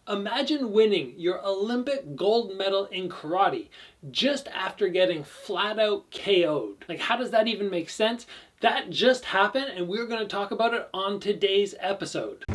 Imagine winning your Olympic gold medal in karate just after getting flat out KO'd. Like, how does that even make sense? That just happened, and we're going to talk about it on today's episode.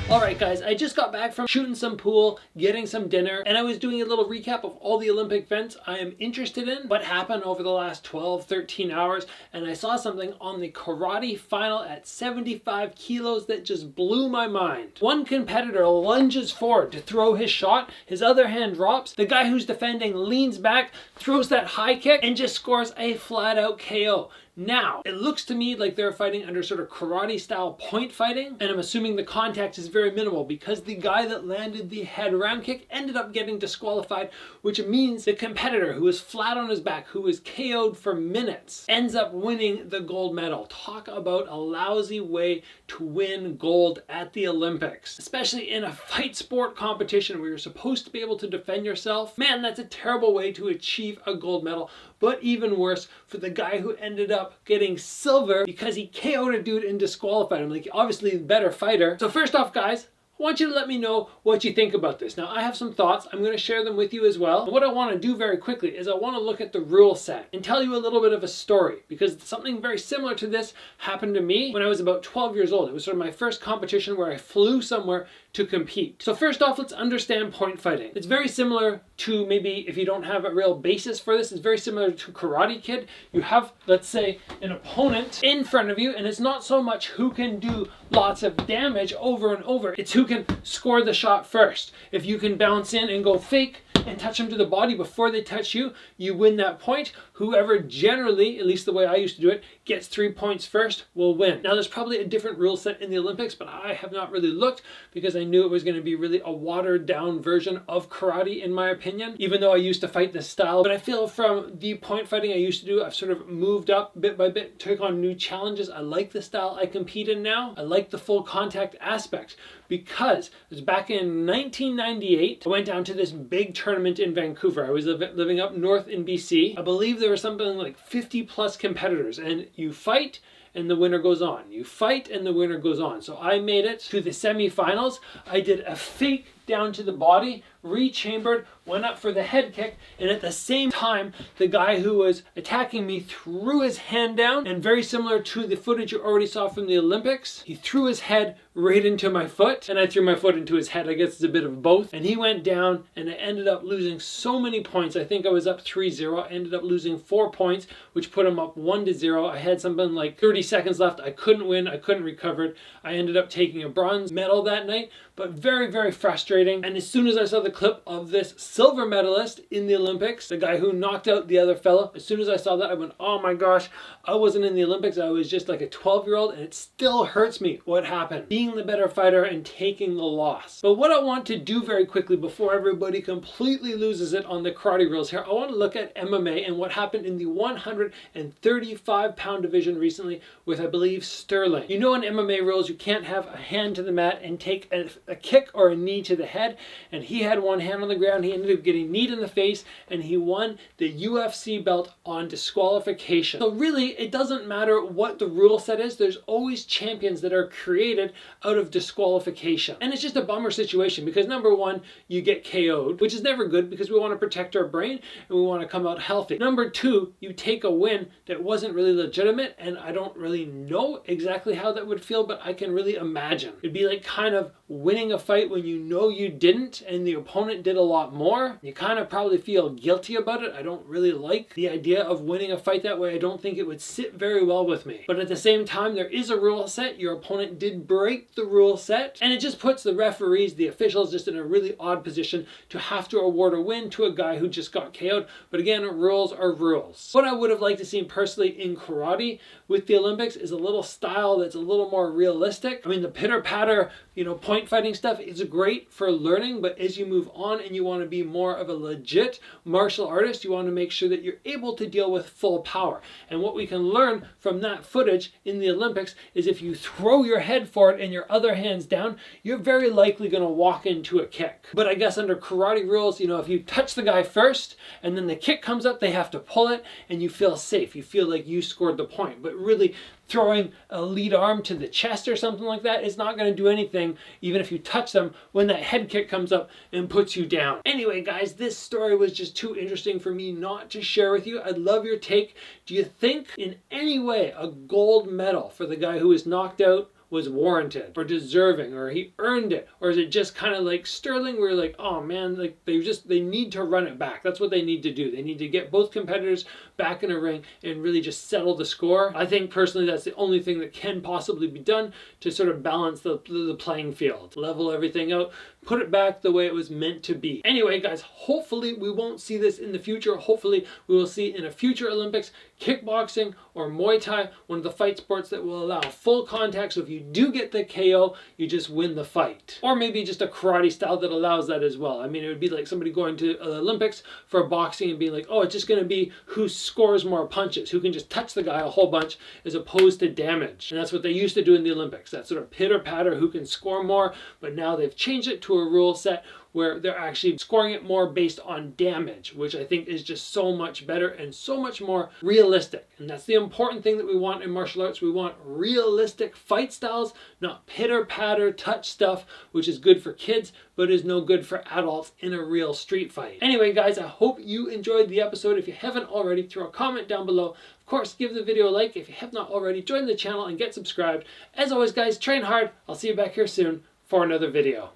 Alright guys, I just got back from shooting some pool, getting some dinner, and I was doing a little recap of all the Olympic events I am interested in, what happened over the last 12, 13 hours, and I saw something on the karate final at 75 kilos that just blew my mind. One competitor lunges forward to throw his shot, his other hand drops, the guy who's defending leans back, throws that high kick, and just scores a flat out KO. Now, it looks to me like they're fighting under sort of karate style point fighting, and I'm assuming the contact is very minimal because the guy that landed the head round kick ended up getting disqualified, which means the competitor who was flat on his back, who was KO'd for minutes, ends up winning the gold medal. Talk about a lousy way to win gold at the Olympics, especially in a fight sport competition where you're supposed to be able to defend yourself. Man, that's a terrible way to achieve a gold medal. But even worse for the guy who ended up getting silver because he KO'd a dude and disqualified him. Like, obviously the better fighter. So first off, guys, I want you to let me know what you think about this. Now, I have some thoughts. I'm going to share them with you as well. And what I want to do very quickly is I want to look at the rule set and tell you a little bit of a story, because something very similar to this happened to me when I was about 12 years old. It was sort of my first competition where I flew somewhere to compete. So first off, let's understand point fighting. It's very similar to, maybe if you don't have a real basis for this, it's very similar to Karate Kid. You have, let's say, an opponent in front of you, and it's not so much who can do lots of damage over and over, it's who can score the shot first. If you can bounce in and go fake and touch them to the body before they touch you, you win that point. Whoever generally, at least the way I used to do it, gets 3 points first will win. Now, there's probably a different rule set in the Olympics, but I have not really looked because I knew it was going to be really a watered down version of karate, in my opinion, even though I used to fight this style. But I feel from the point fighting I used to do, I've sort of moved up bit by bit, took on new challenges. I like the style I compete in now. I like the full contact aspect, because it was back in 1998. I went down to this big tournament in Vancouver. I was living up north in BC. I believe there were something like 50 plus competitors, and you fight and the winner goes on. You fight and the winner goes on. So I made it to the semifinals. I did a fake down to the body, rechambered, went up for the head kick, and at the same time, the guy who was attacking me threw his hand down, and very similar to the footage you already saw from the Olympics, he threw his head right into my foot, and I threw my foot into his head. I guess it's a bit of both. And he went down, and I ended up losing so many points. I think I was up 3-0. I ended up losing 4 points, which put him up 1-0. I had something like 30 seconds left. I couldn't win. I couldn't recover. I ended up taking a bronze medal that night, but very, very frustrating. And as soon as I saw the clip of this silver medalist in the Olympics, the guy who knocked out the other fellow, as soon as I saw that, I went, oh my gosh, I wasn't in the Olympics. I was just like a 12-year-old, and it still hurts me what happened, being the better fighter and taking the loss. But what I want to do very quickly before everybody completely loses it on the karate rules here, I want to look at MMA and what happened in the 135-pound division recently with, I believe, Sterling. You know, in MMA rules, you can't have a hand to the mat and take a kick or a knee to the head, and he had one hand on the ground. He ended up getting kneed in the face, and he won the UFC belt on disqualification. So really, it doesn't matter what the rule set is. There's always champions that are created out of disqualification, and it's just a bummer situation because, number one, you get KO'd, which is never good because we want to protect our brain and we want to come out healthy. Number two, you take a win that wasn't really legitimate, and I don't really know exactly how that would feel, but I can really imagine. It'd be like kind of winning a fight when you know you didn't and the opponent did a lot more. You kind of probably feel guilty about it. I don't really like the idea of winning a fight that way. I don't think it would sit very well with me. But at the same time, there is a rule set. Your opponent did break the rule set, and it just puts the referees, the officials, just in a really odd position to have to award a win to a guy who just got KO'd. But again, rules are rules. What I would have liked to see personally in karate with the Olympics is a little style that's a little more realistic. I mean, the pitter-patter, point point fighting stuff is great for learning, but as you move on and you want to be more of a legit martial artist, you want to make sure that you're able to deal with full power. And what we can learn from that footage in the Olympics is if you throw your head forward and your other hand's down, you're very likely going to walk into a kick. But I guess under karate rules, you know, if you touch the guy first and then the kick comes up, they have to pull it and you feel safe. You feel like you scored the point. But really, throwing a lead arm to the chest or something like that is not going to do anything, even if you touch them, when that head kick comes up and puts you down. Anyway, guys, this story was just too interesting for me not to share with you. I'd love your take. Do you think in any way a gold medal for the guy who was knocked out was warranted or deserving, or he earned it? Or is it just kind of like Sterling where you're like, oh man, like they need to run it back? That's what they need to do. They need to get both competitors back in a ring and really just settle the score. I think personally that's the only thing that can possibly be done to sort of balance the playing field, level everything out, put it back the way it was meant to be. Anyway, guys, hopefully we won't see this in the future. Hopefully we will see in a future Olympics kickboxing or Muay Thai, one of the fight sports that will allow full contact. So if you do get the KO, you just win the fight. Or maybe just a karate style that allows that as well. I mean, it would be like somebody going to the Olympics for boxing and being like, oh, it's just going to be who scores more punches, who can just touch the guy a whole bunch as opposed to damage. And that's what they used to do in the Olympics, that sort of pitter patter, who can score more. But now they've changed it to a rule set where they're actually scoring it more based on damage, which I think is just so much better and so much more realistic. And that's the important thing that we want in martial arts. We want realistic fight styles, not pitter-patter touch stuff, which is good for kids, but is no good for adults in a real street fight. Anyway, guys, I hope you enjoyed the episode. If you haven't already, throw a comment down below. Of course, give the video a like. If you have not already, join the channel and get subscribed. As always, guys, train hard. I'll see you back here soon for another video.